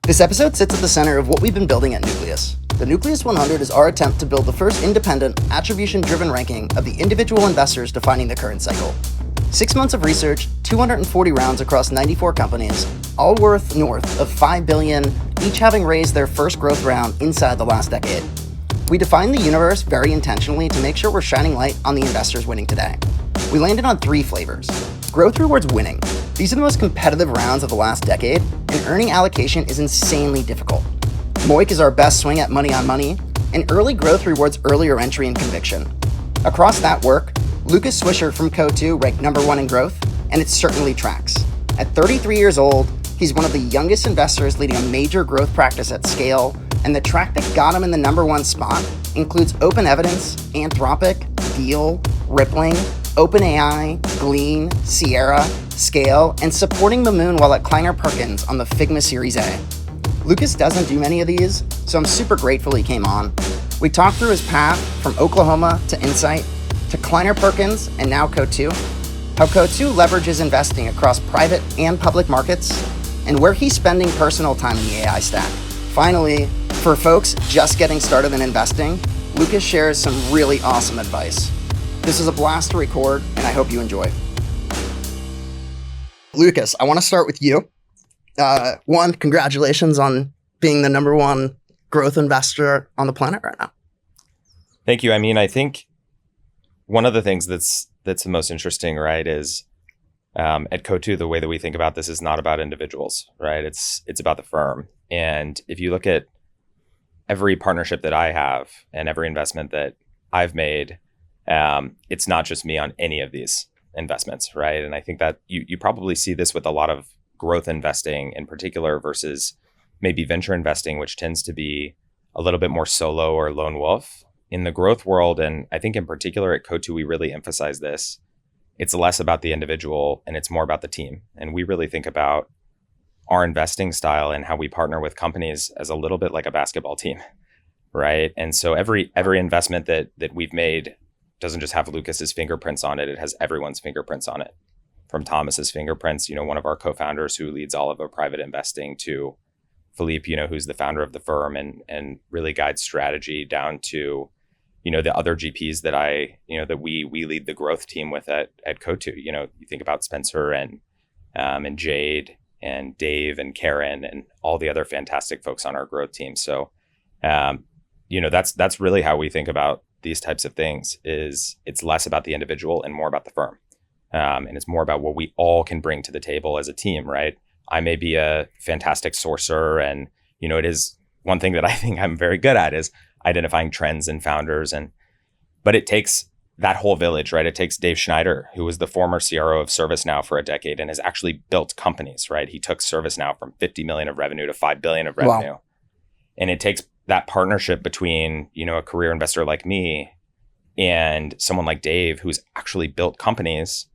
This episode sits at the center of what we've been building at Nucleus. The Nucleus 100 is our attempt to build the first independent, attribution-driven ranking of the individual investors defining the current cycle. 6 months of research, 240 rounds across 94 companies, all worth north of $5 billion, each having raised their first growth round inside the last decade. We defined the universe very intentionally to make sure we're shining light on the investors winning today. We landed on 3 flavors. Growth rewards winning. These are the most competitive rounds of the last decade, and earning allocation is insanely difficult. MOIC is our best swing at money on money, and early growth rewards earlier entry and conviction. Across that work, Lucas Swisher from Coatue ranked #1 in growth, and it certainly tracks. At 33 years old, he's one of the youngest investors leading a major growth practice at scale, and the track that got him in the #1 spot includes OpenEvidence, Anthropic, Deel, Rippling, OpenAI, Glean, Cyera, Scale, and supporting the moon while at Kleiner Perkins on the Figma Series A. Lucas doesn't do many of these, so I'm super grateful he came on. We talked through his path from Oklahoma to Insight, to Kleiner Perkins, and now Coatue, how Coatue leverages investing across private and public markets, and where he's spending personal time in the AI stack. Finally, for folks just getting started in investing, Lucas shares some really awesome advice. This is a blast to record, and I hope you enjoy. Lucas, I want to start with you. One, congratulations on being the #1 growth investor on the planet right now. Thank you. I mean, I think one of the things that's the most interesting, right, is at Coatue, the way that we think about this is not about individuals, right? It's about the firm. And if you look at every partnership that I have and every investment that I've made, it's not just me on any of these investments, right? And I think that you probably see this with a lot of growth investing in particular versus maybe venture investing, which tends to be a little bit more solo or lone wolf. In the growth world, and I think in particular at Coatue, we really emphasize this. It's less about the individual and it's more about the team. And we really think about our investing style and how we partner with companies as a little bit like a basketball team, right? And so every investment that we've made doesn't just have Lucas's fingerprints on it. It has everyone's fingerprints on it. From Thomas's fingerprints, one of our co-founders who leads all of our private investing, to Philippe, who's the founder of the firm and really guides strategy, down to, the other GPs that that we lead the growth team with at Coatue. You think about Spencer and Jade and Dave and Karen and all the other fantastic folks on our growth team. So, that's really how we think about these types of things. Is it's less about the individual and more about the firm. And it's more about what we all can bring to the table as a team, right? I may be a fantastic sourcer, and, it is one thing that I think I'm very good at is identifying trends in founders. But it takes that whole village, right? It takes Dave Schneider, who was the former CRO of ServiceNow for a decade and has actually built companies, right? He took ServiceNow from 50 million of revenue to 5 billion of revenue. Wow. And it takes that partnership between, a career investor like me and someone like Dave, who's actually built companies,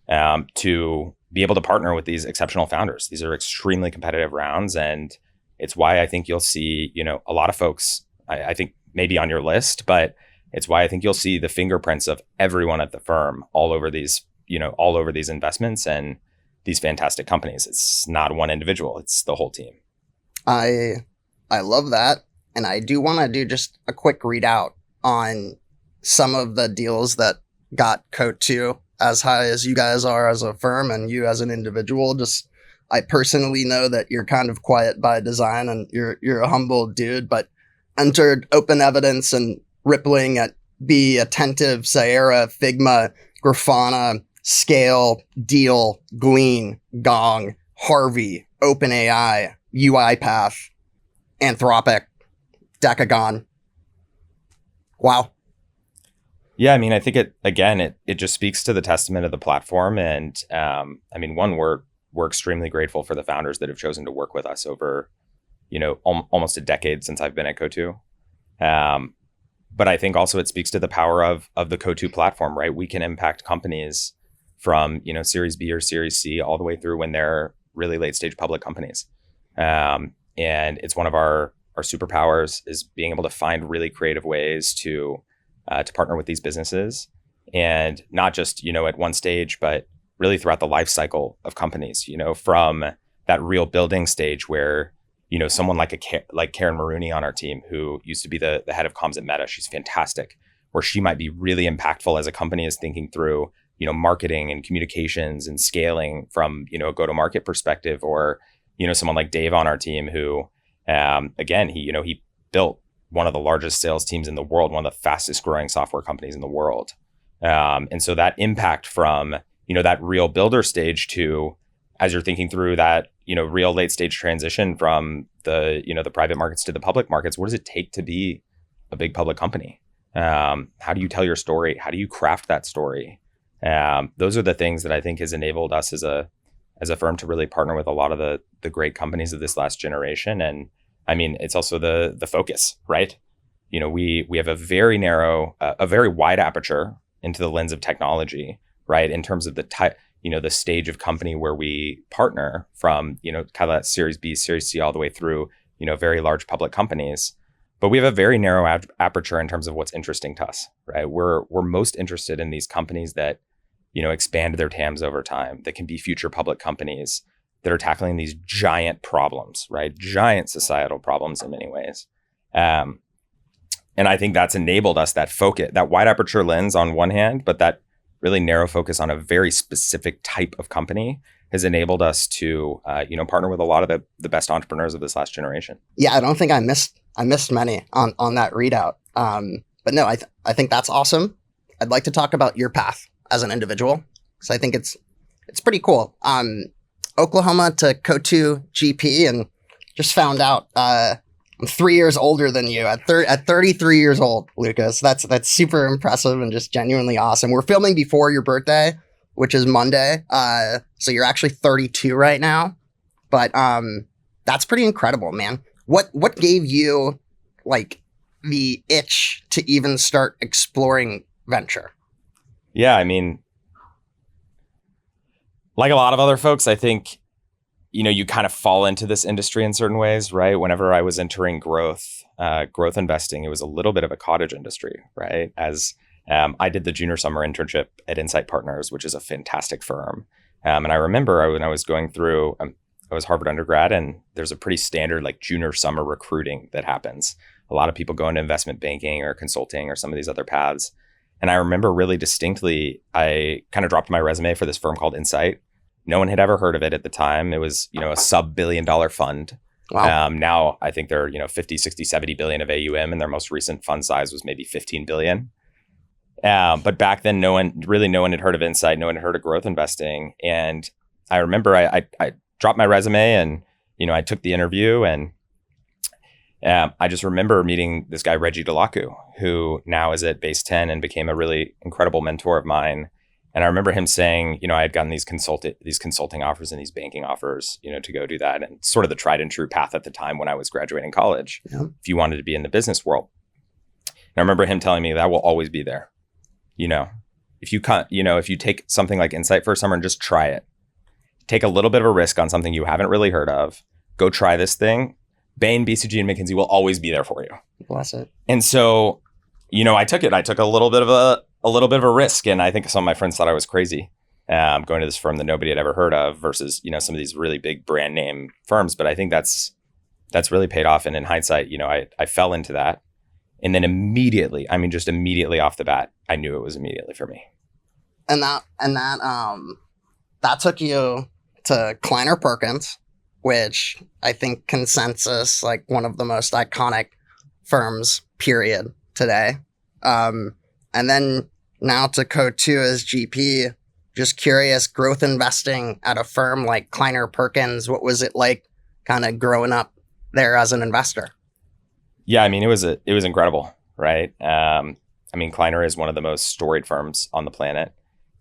to be able to partner with these exceptional founders. These are extremely competitive rounds. And it's why I think you'll see, a lot of folks, I think maybe on your list, but it's why I think you'll see the fingerprints of everyone at the firm all over these investments and these fantastic companies. It's not one individual, it's the whole team. I love that. And I do want to do just a quick readout on some of the deals that got Coatue as high as you guys are as a firm and you as an individual. I personally know that you're kind of quiet by design and you're a humble dude, but entered OpenEvidence and Rippling at Be Attentive, Cyera, Figma, Grafana, Scale, Deel, Glean, Gong, Harvey, OpenAI, UiPath, Anthropic, Decagon. Wow. Yeah, I mean, I think it just speaks to the testament of the platform. And one, we're extremely grateful for the founders that have chosen to work with us over, almost a decade since I've been at Coatue. But I think also it speaks to the power of the Coatue platform, right? We can impact companies from, Series B or Series C all the way through when they're really late stage public companies. And it's one of our superpowers is being able to find really creative ways to partner with these businesses, and not just, at one stage, but really throughout the life cycle of companies, from that real building stage where someone like Karen Maroney on our team, who used to be the head of comms at Meta. She's fantastic, where she might be really impactful as a company is thinking through, marketing and communications and scaling from, a go-to-market perspective. Or, someone like Dave on our team who, again, he built one of the largest sales teams in the world, one of the fastest growing software companies in the world. And so that impact from, that real builder stage to, as you're thinking through that, real late stage transition from the, the private markets to the public markets, what does it take to be a big public company? How do you tell your story? How do you craft that story? Those are the things that I think has enabled us as a firm to really partner with a lot of the great companies of this last generation. And I mean, it's also the focus, right? We have a very narrow, a very wide aperture into the lens of technology, right? In terms of the type, the stage of company where we partner from, kind of that Series B, Series C, all the way through, very large public companies. But we have a very narrow aperture in terms of what's interesting to us, right? We're most interested in these companies that, expand their TAMs over time, that can be future public companies that are tackling these giant problems, right? Giant societal problems in many ways. And I think that's enabled us, that focus, that wide aperture lens on one hand, but that really narrow focus on a very specific type of company has enabled us to, partner with a lot of the best entrepreneurs of this last generation. Yeah, I don't think I missed many on that readout. But no, I think that's awesome. I'd like to talk about your path as an individual, because I think it's pretty cool. Oklahoma to Coatue GP, and just found out I'm 3 years older than you at 33 years old, Lucas. That's super impressive and just genuinely awesome. We're filming before your birthday, which is Monday. So you're actually 32 right now, but that's pretty incredible, man. What gave you like the itch to even start exploring venture? Yeah, I mean, like a lot of other folks, I think, you kind of fall into this industry in certain ways, right? Whenever I was entering growth investing, it was a little bit of a cottage industry, right? As I did the junior summer internship at Insight Partners, which is a fantastic firm. And I remember when I was going through, I was Harvard undergrad, and there's a pretty standard like junior summer recruiting that happens. A lot of people go into investment banking or consulting or some of these other paths. And I remember really distinctly, I kind of dropped my resume for this firm called Insight. No one had ever heard of it at the time. It was, a sub-billion dollar fund. Wow. Now I think they're, 50, 60, 70 billion of AUM, and their most recent fund size was maybe 15 billion. But back then, no one had heard of Insight. No one had heard of growth investing. And I remember I dropped my resume, and, I took the interview, and I just remember meeting this guy, Reggie Delaku, who now is at Base 10 and became a really incredible mentor of mine. And I remember him saying, I had gotten these consulting offers and these banking offers, to go do that. And sort of the tried and true path at the time when I was graduating college, if you wanted to be in the business world. And I remember him telling me that will always be there. If you take something like Insight for a summer and just try it, take a little bit of a risk on something you haven't really heard of, go try this thing. Bain, BCG, and McKinsey will always be there for you. Bless it. And so, I took it. I took a little bit of a risk, and I think some of my friends thought I was crazy, going to this firm that nobody had ever heard of versus, some of these really big brand name firms. But I think that's really paid off. And in hindsight, I fell into that, and then immediately off the bat, I knew it was immediately for me. And that took you to Kleiner Perkins, which I think consensus, like one of the most iconic firms, period, today. And then now to Coatue as GP. Just curious, growth investing at a firm like Kleiner Perkins, what was it like kind of growing up there as an investor? Yeah, I mean, it was incredible, right? Kleiner is one of the most storied firms on the planet.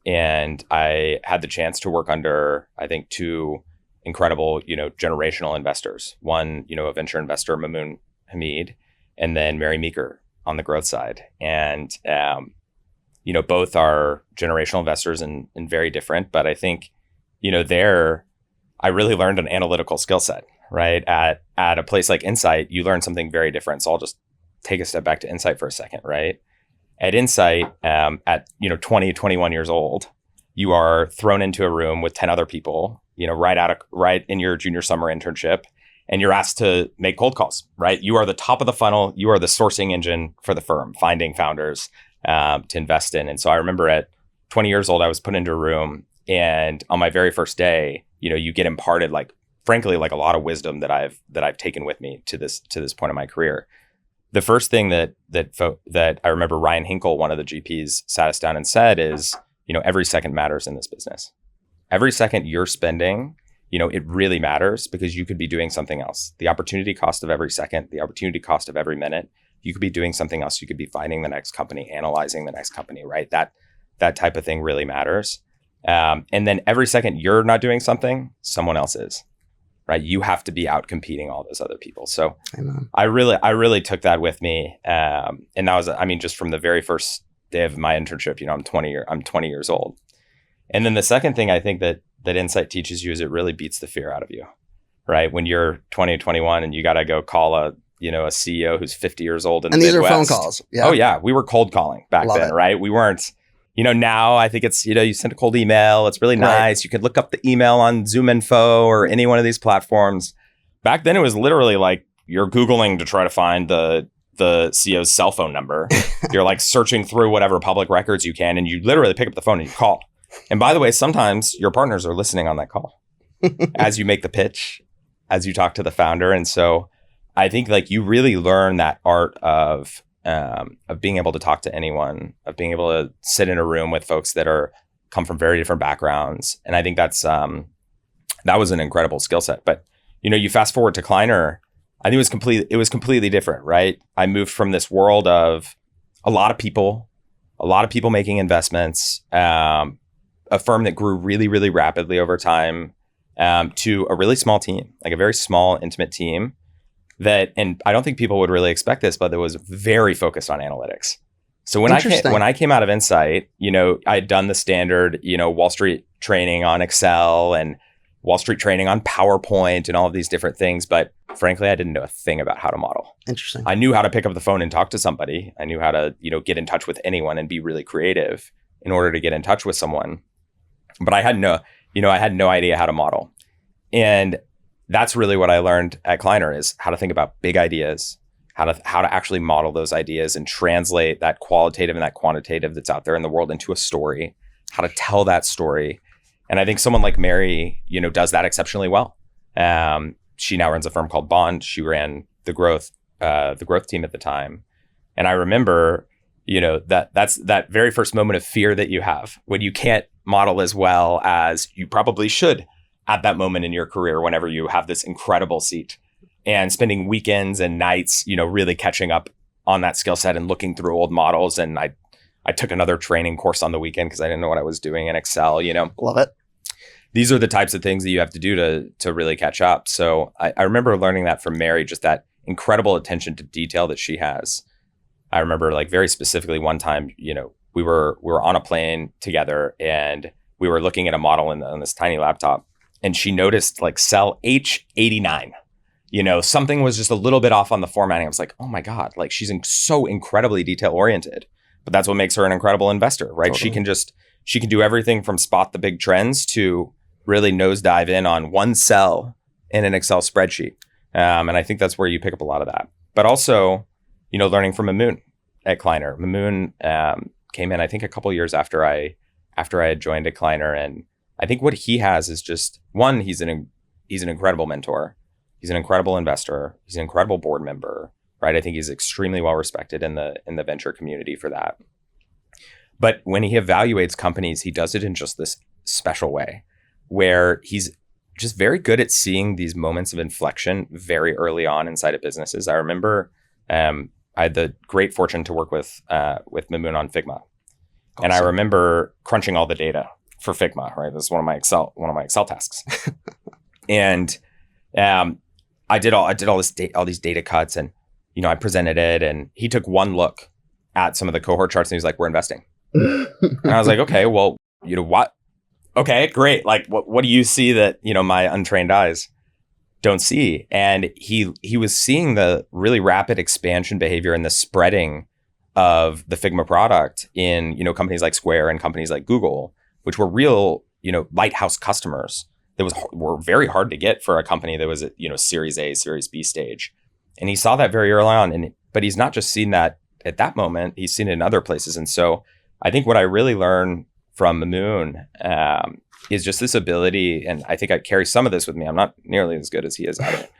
And I had the chance to work under, I think, two incredible, generational investors. One, a venture investor, Mamoon Hamid, and then Mary Meeker on the growth side. And, both are generational investors and very different. But I think, there, I really learned an analytical skill set, right? At a place like Insight, you learn something very different. So I'll just take a step back to Insight for a second, right? At Insight, at 20, 21 years old, you are thrown into a room with 10 other people, right in your junior summer internship, and you're asked to make cold calls, right? You are the top of the funnel. You are the sourcing engine for the firm, finding founders to invest in. And so I remember at 20 years old, I was put into a room, and on my very first day, you get imparted frankly, a lot of wisdom that I've taken with me to this point in my career. The first thing that I remember Ryan Hinkle, one of the GPs, sat us down and said is, every second matters in this business. Every second you're spending, it really matters, because you could be doing something else. The opportunity cost of every second, the opportunity cost of every minute, you could be doing something else. You could be finding the next company, analyzing the next company, right? That type of thing really matters. And then every second you're not doing something, someone else is, right? You have to be out competing all those other people. So I really took that with me. And that was, just from the very first day of my internship, I'm 20 years old. And then the second thing I think that Insight teaches you is it really beats the fear out of you, right? When you're 20, 21 and you got to go call a CEO who's 50 years old in the Midwest. And these are phone calls. Yeah. Oh yeah. We were cold calling back then, right? We weren't, now I think it's, you send a cold email. It's really nice. Right. You could look up the email on ZoomInfo or any one of these platforms. Back then it was literally like you're Googling to try to find the CEO's cell phone number. You're searching through whatever public records you can, and you literally pick up the phone and you call. And by the way, sometimes your partners are listening on that call as you make the pitch, as you talk to the founder. And so I think you really learn that art of being able to talk to anyone, of being able to sit in a room with folks that come from very different backgrounds. And I think that was an incredible skill set. But, you fast forward to Kleiner, I think it was completely different, right? I moved from this world of a lot of people making investments, a firm that grew really, really rapidly over time, to a really small team, a very small, intimate team and I don't think people would really expect this, but it was very focused on analytics. So when I came out of Insight, I had done the standard, Wall Street training on Excel and Wall Street training on PowerPoint and all of these different things. But frankly, I didn't know a thing about how to model. Interesting. I knew how to pick up the phone and talk to somebody. I knew how to, get in touch with anyone and be really creative in order to get in touch with someone. But I had no idea how to model. And that's really what I learned at Kleiner, is how to think about big ideas, how to actually model those ideas and translate that qualitative and that quantitative that's out there in the world into a story, how to tell that story. And I think someone like Mary, does that exceptionally well. She now runs a firm called Bond. She ran the growth team at the time. And I remember, that's that very first moment of fear that you have when you can't model as well as you probably should at that moment in your career, whenever you have this incredible seat, and spending weekends and nights, really catching up on that skill set and looking through old models. And I took another training course on the weekend because I didn't know what I was doing in Excel, Love it. These are the types of things that you have to do to really catch up. So I remember learning that from Mary, just that incredible attention to detail that she has. I remember very specifically one time, we were on a plane together and we were looking at a model on this tiny laptop. And she noticed cell H89, something was just a little bit off on the formatting. I was like, oh my God, she's so incredibly detail oriented, but that's what makes her an incredible investor, right? Totally. She can do everything from spot the big trends to really nosedive in on one cell in an Excel spreadsheet. And I think that's where you pick up a lot of that. But also, learning from Mamoon at Kleiner. Mamoon came in, I think, a couple years after I had joined at Kleiner. And I think what he has is just, one, he's an incredible mentor. He's an incredible investor. He's an incredible board member, right? I think he's extremely well respected in the venture community for that. But when he evaluates companies, he does it in just this special way where he's just very good at seeing these moments of inflection very early on inside of businesses. I remember I had the great fortune to work with Mamoon on Figma. Awesome. And I remember crunching all the data for Figma, right? This is one of my Excel tasks. And I did all these data cuts, and I presented it, and he took one look at some of the cohort charts and he was like, "We're investing." And I was like, "Okay, well, what? Okay, great. What do you see that my untrained eyes don't see?" And he was seeing the really rapid expansion behavior and the spreading of the Figma product in companies like Square and companies like Google, which were real lighthouse customers were very hard to get for a company that was at, Series A, Series B stage. And he saw that very early on. But he's not just seen that at that moment, he's seen it in other places. And so I think what I really learned from Mamoon is just this ability, and I think I carry some of this with me. I'm not nearly as good as he is at it,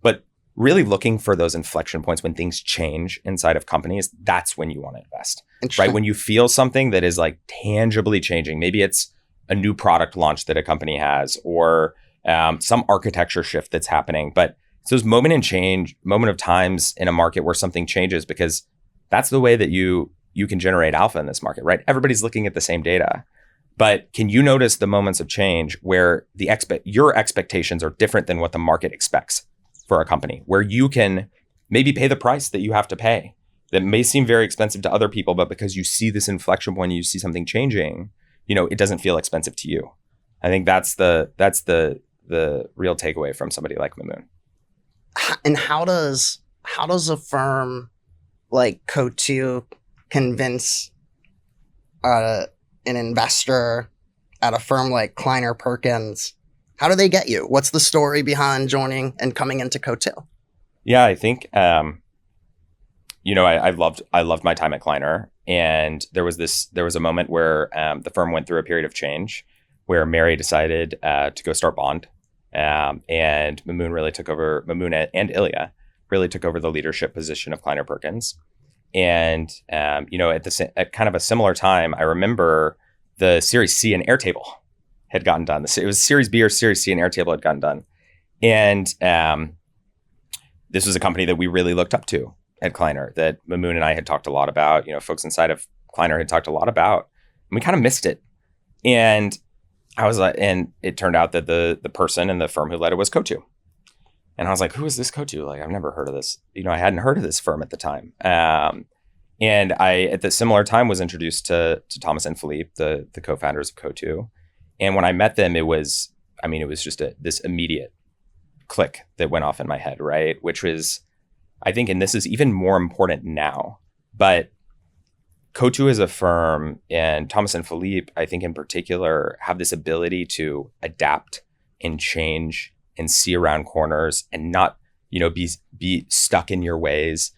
but really looking for those inflection points when things change inside of companies. That's when you want to invest, right? When you feel something that is like tangibly changing, maybe it's a new product launch that a company has, or some architecture shift that's happening. But it's those moment of times in a market where something changes, because that's the way that you can generate alpha in this market, right? Everybody's looking at the same data. But can you notice the moments of change where your expectations are different than what the market expects for a company, where you can maybe pay the price that you have to pay that may seem very expensive to other people, but because you see this inflection point, you see something changing, it doesn't feel expensive to you. I think that's the real takeaway from somebody like Mamoon. And how does a firm like Coatue convince an investor at a firm like Kleiner Perkins? How do they get you? What's the story behind joining and coming into Coatue? Yeah, I think I loved my time at Kleiner, and there was a moment where the firm went through a period of change where Mary decided to go start Bond, and Mamoon and Ilya really took over the leadership position of Kleiner Perkins. And at kind of a similar time, I remember the Series C and Airtable had gotten done. It was Series B or Series C and Airtable had gotten done. And this was a company that we really looked up to at Kleiner, that Mamoon and I had talked a lot about, folks inside of Kleiner had talked a lot about, and we kind of missed it. And I was like, and it turned out that the person in the firm who led it was Coatue. And I was like, who is this Coatue? Like, I've never heard of this. I hadn't heard of this firm at the time. And I, at the similar time, was introduced to Thomas and Philippe, the co-founders of Coatue. And when I met them, it was just this immediate click that went off in my head, right? Which was, I think, and this is even more important now, but Coatue is a firm, and Thomas and Philippe, I think in particular, have this ability to adapt and change and see around corners and not, be stuck in your ways,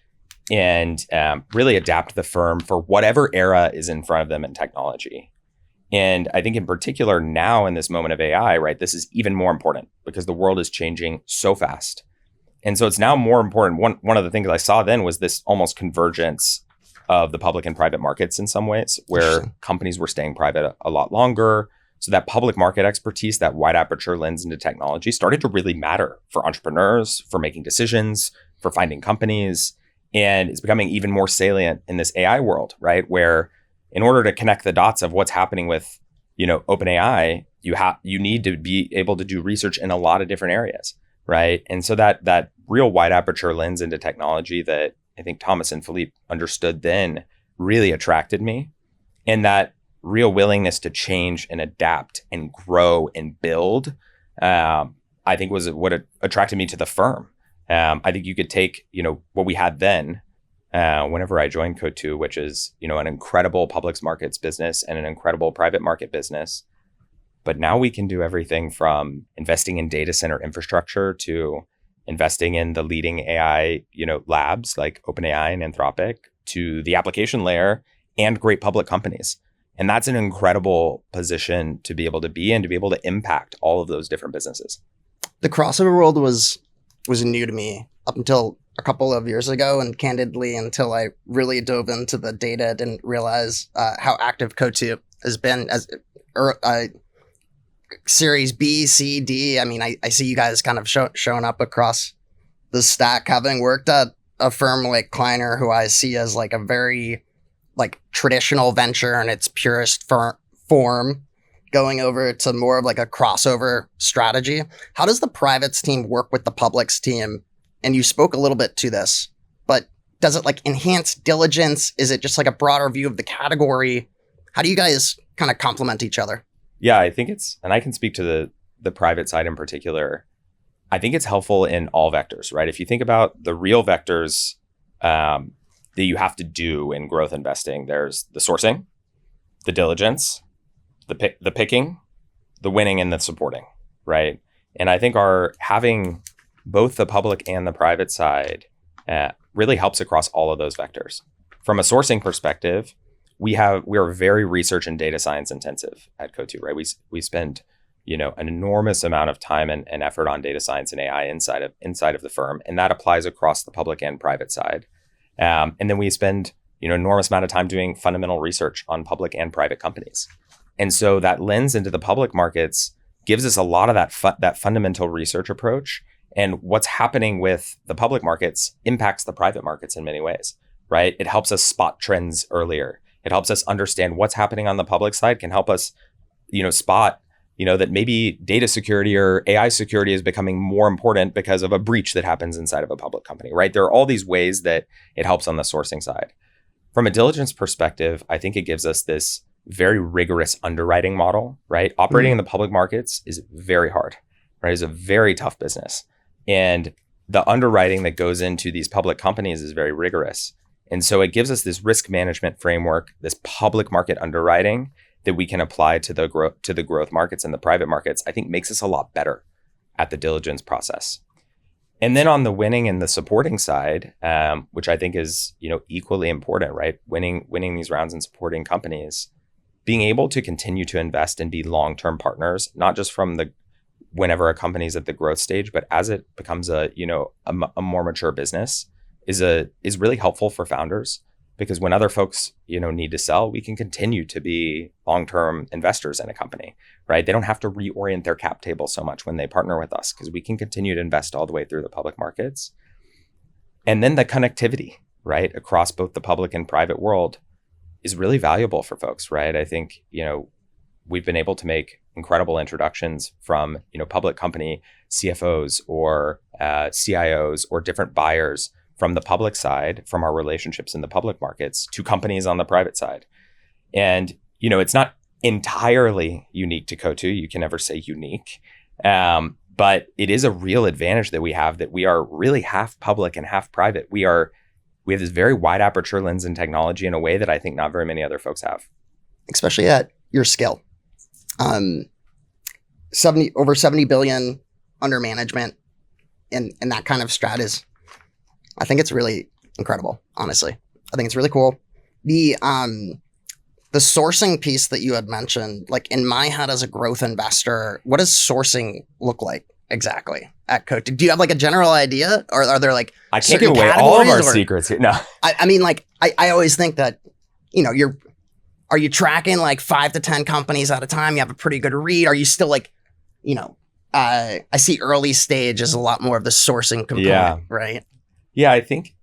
and really adapt the firm for whatever era is in front of them in technology. And I think in particular now in this moment of AI, right, this is even more important because the world is changing so fast. And so it's now more important. One of the things I saw then was this almost convergence of the public and private markets in some ways, where companies were staying private a lot longer. So that public market expertise, that wide aperture lens into technology started to really matter for entrepreneurs, for making decisions, for finding companies. And it's becoming even more salient in this AI world, right? Where in order to connect the dots of what's happening with, OpenAI, you need to be able to do research in a lot of different areas, right? And so that real wide aperture lens into technology that I think Thomas and Philippe understood then really attracted me. And that real willingness to change and adapt and grow and build, I think was what attracted me to the firm. I think you could take, what we had then, whenever I joined Coatue, which is, an incredible public markets business and an incredible private market business. But now we can do everything from investing in data center infrastructure to investing in the leading AI, labs like OpenAI and Anthropic, to the application layer and great public companies. And that's an incredible position to be able to be in, to be able to impact all of those different businesses. The crossover world was new to me up until a couple of years ago, and candidly, until I really dove into the data, didn't realize how active Coatue has been as Series B, C, D. I mean, I see you guys kind of showing up across the stack, having worked at a firm like Kleiner, who I see as like a very traditional venture in its purest form, going over to more of like a crossover strategy. How does the privates team work with the publics team? And you spoke a little bit to this, but does it enhance diligence? Is it just a broader view of the category? How do you guys kind of complement each other? Yeah, I think and I can speak to the private side in particular. I think it's helpful in all vectors, right? If you think about the real vectors that you have to do in growth investing, there's the sourcing, the diligence, the picking, the winning, and the supporting, right? And I think our having both the public and the private side really helps across all of those vectors. From a sourcing perspective, we are very research and data science intensive at Coatue, right? We spend an enormous amount of time and effort on data science and AI inside of the firm, and that applies across the public and private side. And then we spend enormous amount of time doing fundamental research on public and private companies. And so that lens into the public markets gives us a lot of that fundamental research approach. And what's happening with the public markets impacts the private markets in many ways, right? It helps us spot trends earlier. It helps us understand what's happening on the public side, can help us, spot, that maybe data security or AI security is becoming more important because of a breach that happens inside of a public company, right? There are all these ways that it helps on the sourcing side. From a diligence perspective, I think it gives us this very rigorous underwriting model, right? Operating in the public markets is very hard, right? It's a very tough business. And the underwriting that goes into these public companies is very rigorous. And so it gives us this risk management framework, this public market underwriting that we can apply to the growth markets and the private markets, I think makes us a lot better at the diligence process. And then on the winning and the supporting side, which I think is equally important, right? Winning these rounds and supporting companies, being able to continue to invest and be long-term partners, not just from whenever a company's at the growth stage, but as it becomes a more mature business, is really helpful for founders, because when other folks need to sell, we can continue to be long-term investors in a company, right? They don't have to reorient their cap table so much when they partner with us, because we can continue to invest all the way through the public markets. And then the connectivity, right, across both the public and private world is really valuable for folks, right? I think we've been able to make incredible introductions from public company CFOs or CIOs or different buyers from the public side, from our relationships in the public markets, to companies on the private side. And it's not entirely unique to Coatue. You can never say unique, but it is a real advantage that we have, that we are really half public and half private. We have this very wide aperture lens in technology in a way that I think not very many other folks have, especially at your scale. Over 70 billion under management in that kind of strat I think it's really incredible, honestly. I think it's really cool. The sourcing piece that you had mentioned, like in my head as a growth investor, what does sourcing look like exactly at Coatue? Do you have like a general idea, or are there like I can't give away all of our secrets here. No, I mean, like I always think that are you tracking like 5 to 10 companies at a time? You have a pretty good read. Are you still like, I see early stage as a lot more of the sourcing component, right? Yeah, I think,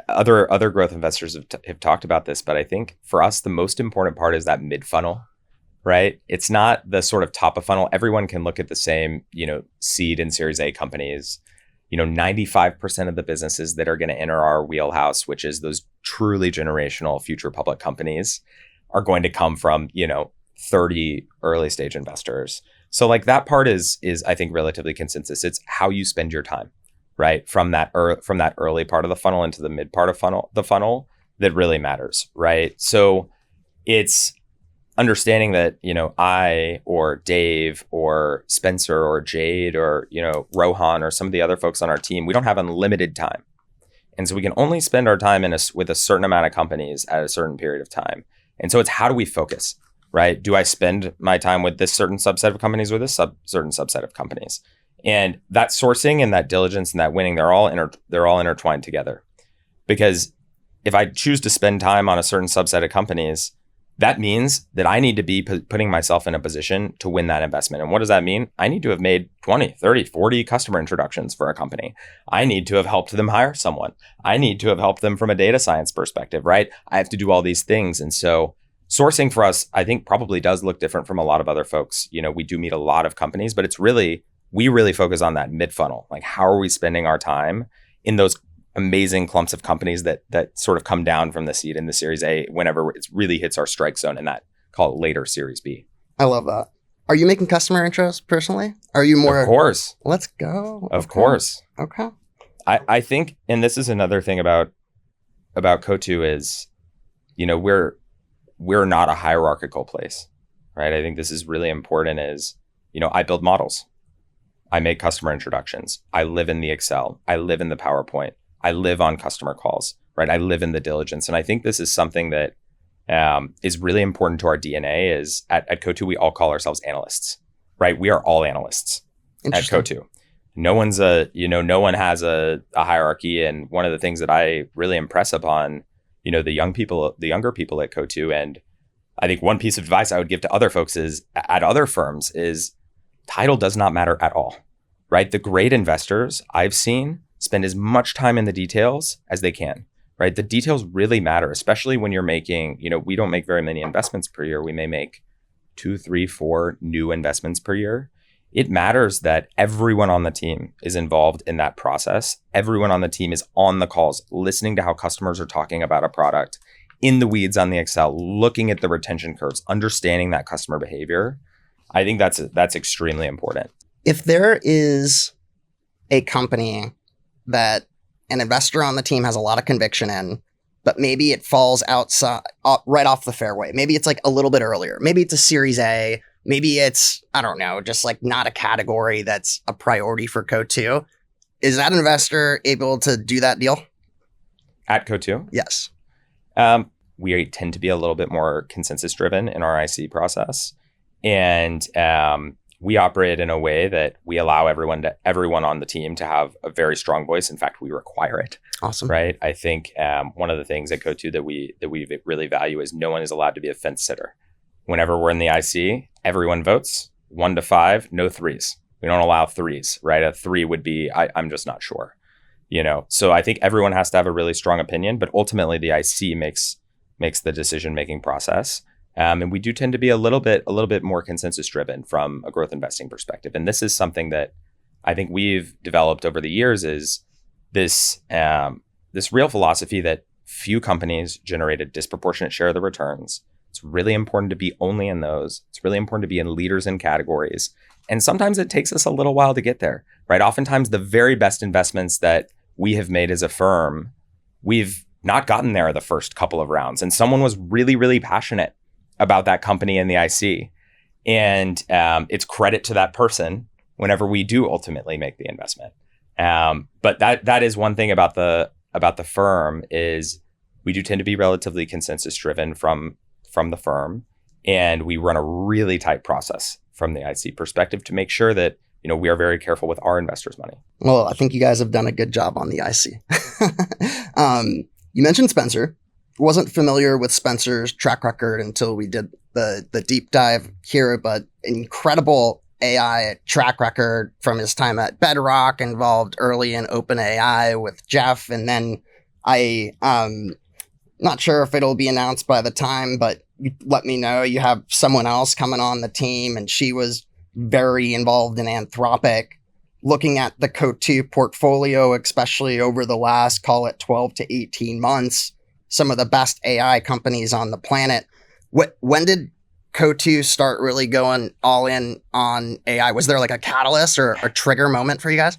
other growth investors have talked about this, but I think for us, the most important part is that mid-funnel, right? It's not the sort of top of funnel. Everyone can look at the same, seed and Series A companies. 95% of the businesses that are going to enter our wheelhouse, which is those truly generational future public companies, are going to come from, 30 early stage investors. So like that part is I think relatively consensus. It's how you spend your time, right? From that early part of the funnel into the mid part of the funnel that really matters, right? So it's understanding that, I or Dave or Spencer or Jade or, Rohan or some of the other folks on our team, we don't have unlimited time. And so we can only spend our time with a certain amount of companies at a certain period of time. And so it's how do we focus, right? Do I spend my time with this certain subset of companies or this certain subset of companies? And that sourcing and that diligence and that winning, they're all intertwined together. Because if I choose to spend time on a certain subset of companies, that means that I need to be putting myself in a position to win that investment. And what does that mean? I need to have made 20, 30, 40 customer introductions for a company. I need to have helped them hire someone. I need to have helped them from a data science perspective, right? I have to do all these things. And so sourcing for us, I think probably does look different from a lot of other folks. We do meet a lot of companies, but we really focus on that mid-funnel. Like, how are we spending our time in those amazing clumps of companies that sort of come down from the seed in the Series A whenever it really hits our strike zone in that, call it later Series B. I love that. Are you making customer intros personally? Are you more? Of course. Let's go. Of course. Okay. I think, and this is another thing about Coatue is, we're not a hierarchical place, right? I think this is really important is I build models. I make customer introductions. I live in the Excel. I live in the PowerPoint. I live on customer calls, right? I live in the diligence. And I think this is something that is really important to our DNA is at Coatue, we all call ourselves analysts, right? We are all analysts at Coatue. No one has a hierarchy. And one of the things that I really impress upon, the younger people at Coatue, and I think one piece of advice I would give to other folks is at other firms is title does not matter at all, right? The great investors I've seen spend as much time in the details as they can, right? The details really matter, especially when you're making, we don't make very many investments per year. We may make 2, 3, 4 new investments per year. It matters that everyone on the team is involved in that process. Everyone on the team is on the calls, listening to how customers are talking about a product, in the weeds on the Excel, looking at the retention curves, understanding that customer behavior. I think that's extremely important. If there is a company that an investor on the team has a lot of conviction in, but maybe it falls outside, right off the fairway. Maybe it's like a little bit earlier. Maybe it's a Series A. Maybe it's, I don't know, just like not a category that's a priority for Coatue. Is that investor able to do that deal? At Coatue? Yes. We tend to be a little bit more consensus driven in our IC process. And we operate in a way that we allow everyone on the team to have a very strong voice. In fact, we require it. Awesome. Right. I think one of the things at Coatue that we really value is no one is allowed to be a fence sitter. Whenever we're in the IC, everyone votes 1 to 5, no 3s. We don't allow 3s, right? A 3 would be, I'm just not sure, So I think everyone has to have a really strong opinion, but ultimately the IC makes the decision-making process. And we do tend to be a little bit more consensus driven from a growth investing perspective. And this is something that I think we've developed over the years is this real philosophy that few companies generate a disproportionate share of the returns. It's really important to be only in those. It's really important to be in leaders in categories. And sometimes it takes us a little while to get there, right? Oftentimes the very best investments that we have made as a firm, we've not gotten there the first couple of rounds. And someone was really, really passionate about that company in the IC. And it's credit to that person whenever we do ultimately make the investment. But that is one thing about the firm is we do tend to be relatively consensus driven from the firm. And we run a really tight process from the IC perspective to make sure that, we are very careful with our investors' money. Well, I think you guys have done a good job on the IC. You mentioned Spencer. Wasn't familiar with Spencer's track record until we did the deep dive here, but incredible AI track record from his time at Bedrock, involved early in OpenAI with Jeff. And then not sure if it'll be announced by the time, but you let me know you have someone else coming on the team, and she was very involved in Anthropic. Looking at the Coatue portfolio, especially over the last, call it 12 to 18 months, some of the best AI companies on the planet. When did Coatue start really going all in on AI? Was there like a catalyst or a trigger moment for you guys?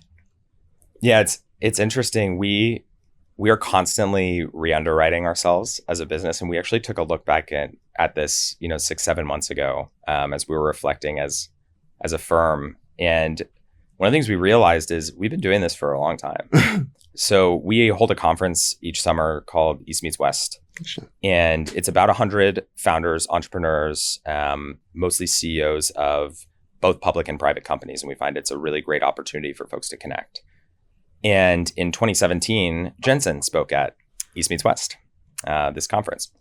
Yeah, it's interesting. We are constantly re-underwriting ourselves as a business. And we actually took a look back at this, 6-7 months ago, as we were reflecting as a firm. And one of the things we realized is we've been doing this for a long time. So we hold a conference each summer called East Meets West. Sure. And it's about 100 founders, entrepreneurs, mostly CEOs of both public and private companies. And we find it's a really great opportunity for folks to connect. And in 2017, Jensen spoke at East Meets West, this conference.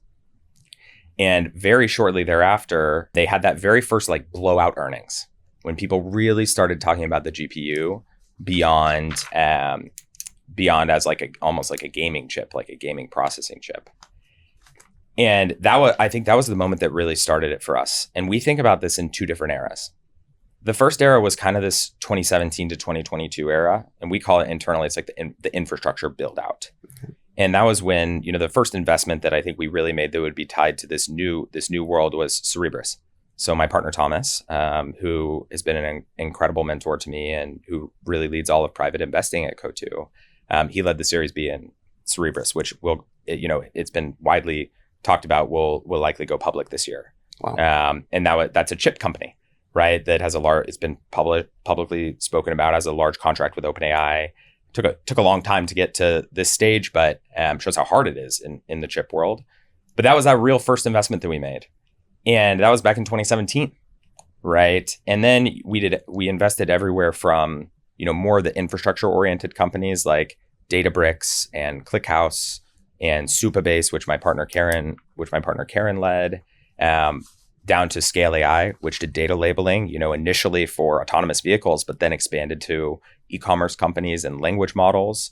And very shortly thereafter, they had that very first blowout earnings when people really started talking about the GPU beyond as almost like a gaming chip, like a gaming processing chip. And I think that was the moment that really started it for us. And we think about this in 2 different eras. The first era was kind of this 2017 to 2022 era. And we call it internally, it's like the infrastructure build out. And that was when, the first investment that I think we really made that would be tied to this new world was Cerebras. So my partner, Thomas, who has been an incredible mentor to me and who really leads all of private investing at Coatue, he led the Series B in Cerebras, which it's been widely talked about will likely go public this year. Wow. And that's a chip company. right? That has it's been publicly spoken about as a large contract with OpenAI. Took a long time to get to this stage, but shows how hard it is in the chip world. But that was our real first investment that we made. And that was back in 2017, right? And then we invested everywhere from, more of the infrastructure oriented companies like Databricks and ClickHouse and Supabase, which my partner Karen led, down to Scale AI, which did data labeling, initially for autonomous vehicles, but then expanded to e-commerce companies and language models,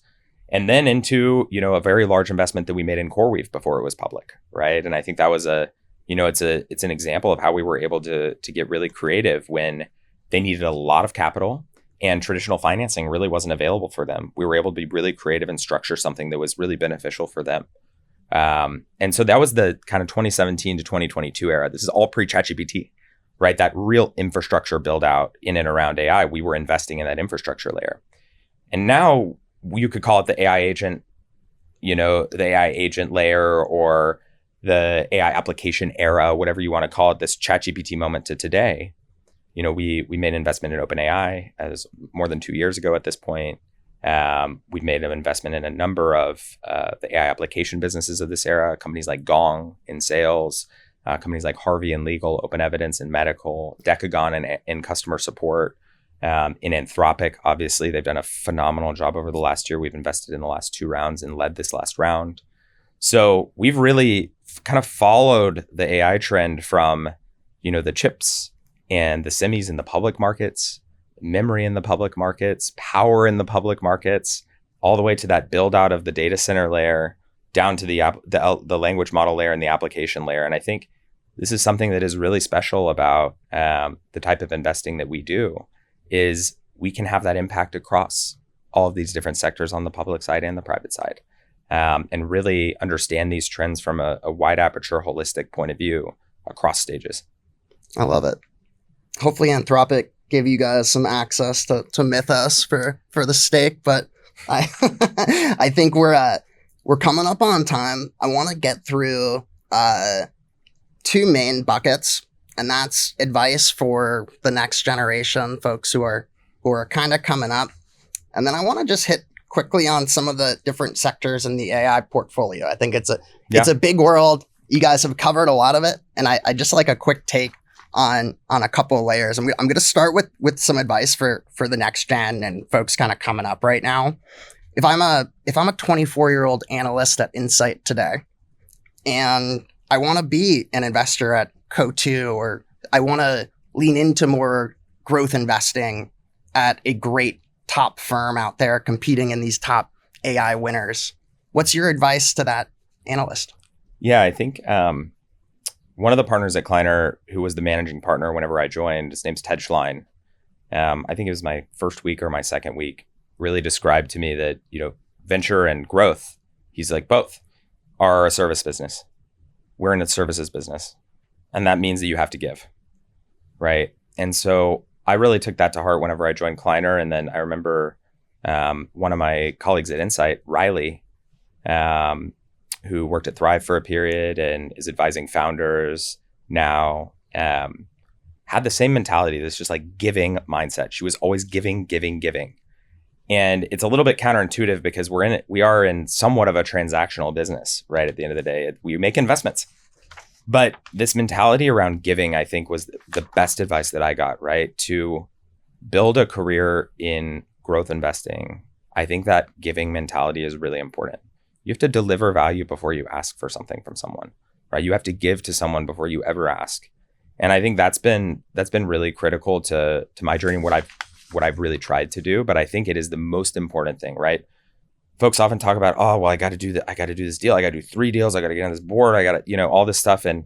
and then into, a very large investment that we made in CoreWeave before it was public, right? And I think that was it's an example of how we were able to get really creative when they needed a lot of capital and traditional financing really wasn't available for them. We were able to be really creative and structure something that was really beneficial for them. And so that was the kind of 2017 to 2022 era. This is all pre-ChatGPT, right? That real infrastructure build out in and around AI. We were investing in that infrastructure layer. And now you could call it the AI agent, the AI agent layer or the AI application era, whatever you want to call it, this ChatGPT moment to today. We made an investment in OpenAI as more than 2 years ago at this point. We've made an investment in a number of the AI application businesses of this era, companies like Gong in sales, companies like Harvey in legal, OpenEvidence in medical, Decagon in customer support, in Anthropic. Obviously, they've done a phenomenal job over the last year. We've invested in the last 2 rounds and led this last round. So we've really kind of followed the AI trend from, the chips and the semis in the public markets, memory in the public markets, power in the public markets, all the way to that build out of the data center layer, down to the language model layer and the application layer. And I think this is something that is really special about the type of investing that we do, is we can have that impact across all of these different sectors on the public side and the private side, and really understand these trends from a wide aperture, holistic point of view across stages. I love it. Hopefully Anthropic gave you guys some access to Mythos for the stake, but I think we're coming up on time. I want to get through 2 main buckets, and that's advice for the next generation, folks who are kind of coming up. And then I want to just hit quickly on some of the different sectors in the AI portfolio. I think it's a big world. You guys have covered a lot of it, and I just like a quick take on a couple of layers. I'm going to start with some advice for the next gen and folks kind of coming up right now. If I'm a 24-year-old analyst at Insight today, and I want to be an investor at Coatue, or I want to lean into more growth investing at a great top firm out there competing in these top AI winners, what's your advice to that analyst? Yeah, I think one of the partners at Kleiner, who was the managing partner whenever I joined, his name's Ted Schlein. I think it was my first week or my second week, really described to me that, venture and growth, he's like, both are a service business. We're in a services business. And that means that you have to give, right? And so I really took that to heart whenever I joined Kleiner. And then I remember one of my colleagues at Insight, Riley, who worked at Thrive for a period and is advising founders now, had the same mentality, this just like giving mindset. She was always giving. And it's a little bit counterintuitive because we are in somewhat of a transactional business, right? At the end of the day, we make investments. But this mentality around giving, I think, was the best advice that I got, right? To build a career in growth investing, I think that giving mentality is really important. You have to deliver value before you ask for something from someone, right? You have to give to someone before you ever ask. And I think that's been really critical to my journey, what I've really tried to do. But I think it is the most important thing, right? Folks often talk about, oh, well, I got to do this deal. I got to do 3 deals. I got to get on this board. I got to, all this stuff. And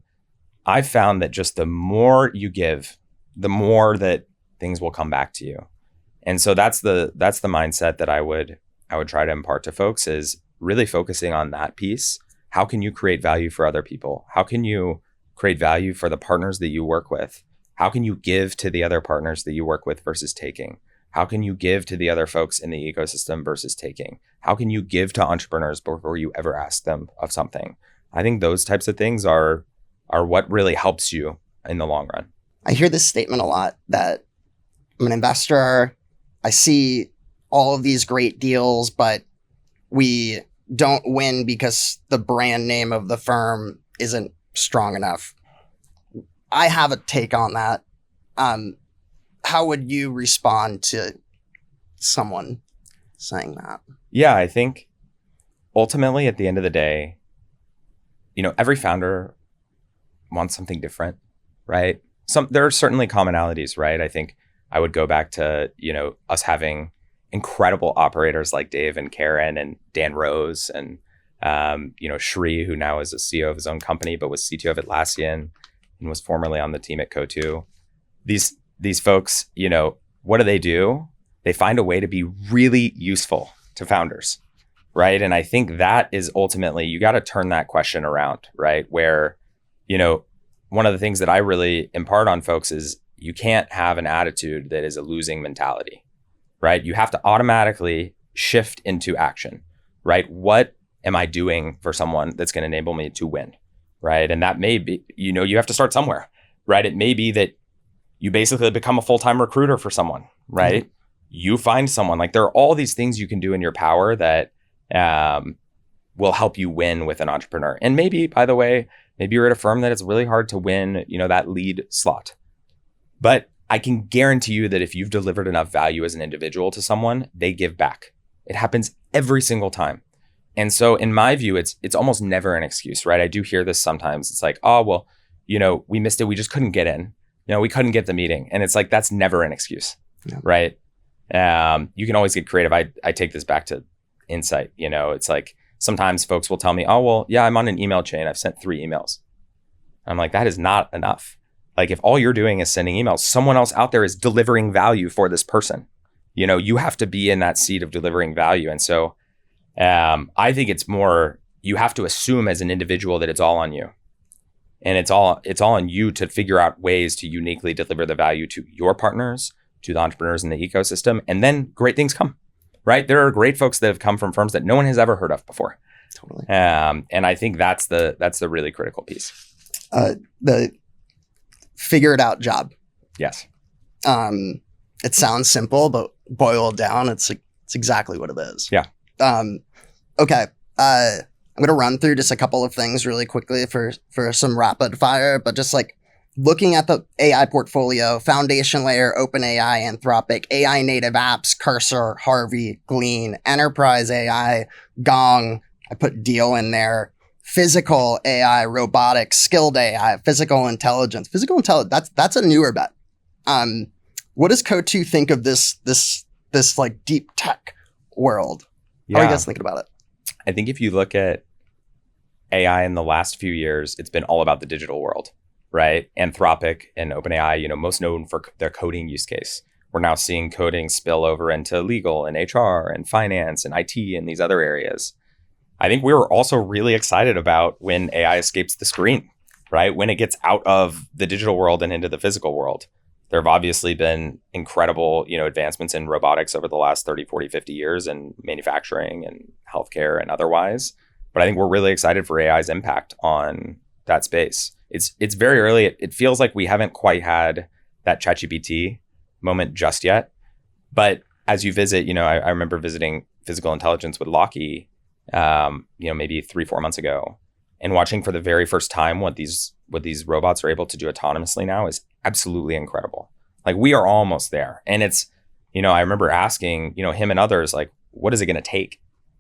I've found that just the more you give, the more that things will come back to you. And so that's the mindset that I would try to impart to folks, is really focusing on that piece. How can you create value for other people? How can you create value for the partners that you work with? How can you give to the other partners that you work with versus taking? How can you give to the other folks in the ecosystem versus taking? How can you give to entrepreneurs before you ever ask them of something? I think those types of things are what really helps you in the long run. I hear this statement a lot that I'm an investor. I see all of these great deals, but we don't win because the brand name of the firm isn't strong enough. I have a take on that. How would you respond to someone saying that? Yeah, I think ultimately at the end of the day, every founder wants something different, right? There are certainly commonalities, right? I think I would go back to, us having incredible operators like Dave and Karen and Dan Rose and, Shri, who now is a CEO of his own company, but was CTO of Atlassian and was formerly on the team at Coatue. These folks, what do? They find a way to be really useful to founders, right? And I think that is ultimately, you got to turn that question around, right? Where, one of the things that I really impart on folks is you can't have an attitude that is a losing mentality, right? You have to automatically shift into action, right? What am I doing for someone that's going to enable me to win, right? And that may be, you have to start somewhere, right? It may be that you basically become a full-time recruiter for someone, right? Mm-hmm. You find someone. Like, there are all these things you can do in your power that will help you win with an entrepreneur. And maybe, by the way, maybe you're at a firm that it's really hard to win, that lead slot. But I can guarantee you that if you've delivered enough value as an individual to someone, they give back. It happens every single time. And so in my view, it's almost never an excuse, right? I do hear this sometimes. It's like, oh, well, we missed it. We just couldn't get in. We couldn't get the meeting. And it's like, that's never an excuse, right? You can always get creative. I take this back to Insight. It's like, sometimes folks will tell me, oh, well, yeah, I'm on an email chain. I've sent 3 emails. I'm like, that is not enough. Like, if all you're doing is sending emails, someone else out there is delivering value for this person. You have to be in that seat of delivering value. And so I think it's more, you have to assume as an individual that it's all on you. And it's all on you to figure out ways to uniquely deliver the value to your partners, to the entrepreneurs in the ecosystem. And then great things come, right? There are great folks that have come from firms that no one has ever heard of before. Totally. And I think that's the really critical piece. The figure it out job. Yes. It sounds simple, but boiled down, it's exactly what it is. Yeah. Okay. I'm going to run through just a couple of things really quickly for some rapid fire, but just like looking at the AI portfolio, foundation layer, OpenAI, Anthropic, AI native apps, Cursor, Harvey, Glean, enterprise AI, Gong, I put Deel in there, physical AI, robotics, skilled AI, physical intelligence. That's a newer bet. What does Coatue think of this like deep tech world? How are you guys thinking about it? I think if you look at AI in the last few years, it's been all about the digital world, right? Anthropic and OpenAI, most known for their coding use case. We're now seeing coding spill over into legal and HR and finance and IT and these other areas. I think we were also really excited about when AI escapes the screen, right? When it gets out of the digital world and into the physical world. There have obviously been incredible, advancements in robotics over the last 30, 40, 50 years in manufacturing and healthcare and otherwise. But I think we're really excited for AI's impact on that space. It's very early. It feels like we haven't quite had that ChatGPT moment just yet. But as you visit, I remember visiting physical intelligence with Lockheed, maybe 3-4 months ago, and watching for the very first time what these robots are able to do autonomously now is absolutely incredible. Like, we are almost there. And it's, I remember asking, him and others, like, what is it going to take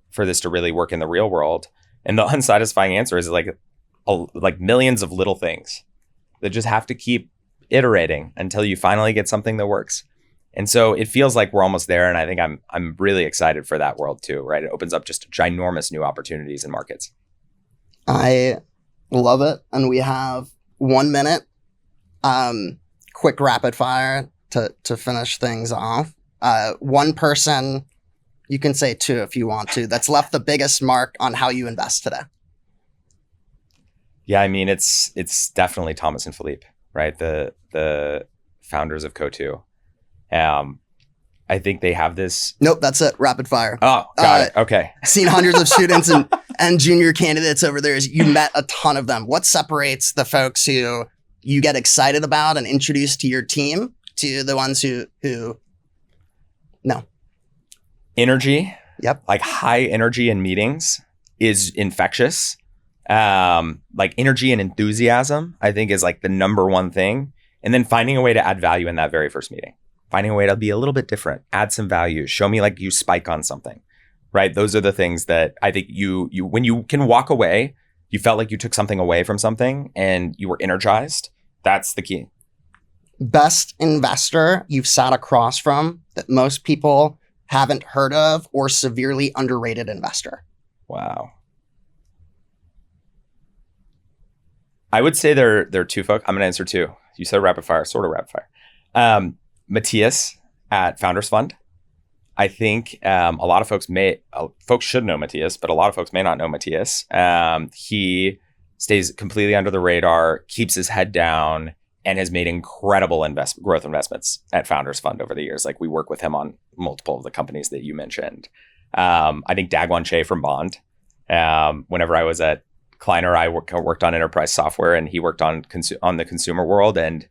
for this to really work in the real world? And the unsatisfying answer is like millions of little things that just have to keep iterating until you finally get something that works. And so it feels like we're almost there. And I think I'm really excited for that world too, right? It opens up just ginormous new opportunities in markets. I love it. And we have 1 minute, quick rapid fire to finish things off. One person, you can say 2 if you want to, that's left the biggest mark on how you invest today. Yeah, I mean, it's definitely Thomas and Philippe, right? The founders of Coatue. I think they have this. Nope, that's it. Rapid fire. Oh, got it. Okay. Seen hundreds of students and junior candidates over there. You met a ton of them. What separates the folks who you get excited about and introduce to your team, to the ones who no. Energy. Yep. Like high energy in meetings is infectious. Like energy and enthusiasm, I think, is like the number one thing. And then finding a way to add value in that very first meeting. Finding a way to be a little bit different, add some value, show me like you spike on something, right? Those are the things that I think you when you can walk away, you felt like you took something away from something and you were energized. That's the key. Best investor you've sat across from that most people haven't heard of, or severely underrated investor? Wow. I would say there are two folks. I'm going to answer two. You said rapid fire, sort of rapid fire. Matthias at Founders Fund. I think a lot of folks folks should know Matthias, but a lot of folks may not know Matthias. He stays completely under the radar, keeps his head down, and has made incredible growth investments at Founders Fund over the years. Like, we work with him on multiple of the companies that you mentioned. I think Dagwan Che from Bond. Whenever I was at Kleiner, I worked on enterprise software, and he worked on the consumer world. And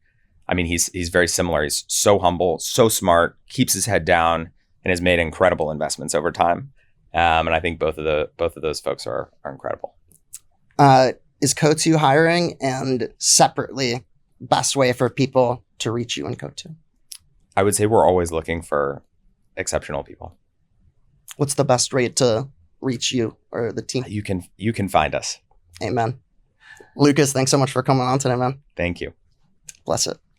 I mean, he's very similar. He's so humble, so smart, keeps his head down, and has made incredible investments over time. And I think both of those folks are incredible. Is Coatue hiring? And separately, best way for people to reach you in Coatue? I would say we're always looking for exceptional people. What's the best way to reach you or the team? You can find us. Amen. Lucas, thanks so much for coming on today, man. Thank you. Bless it.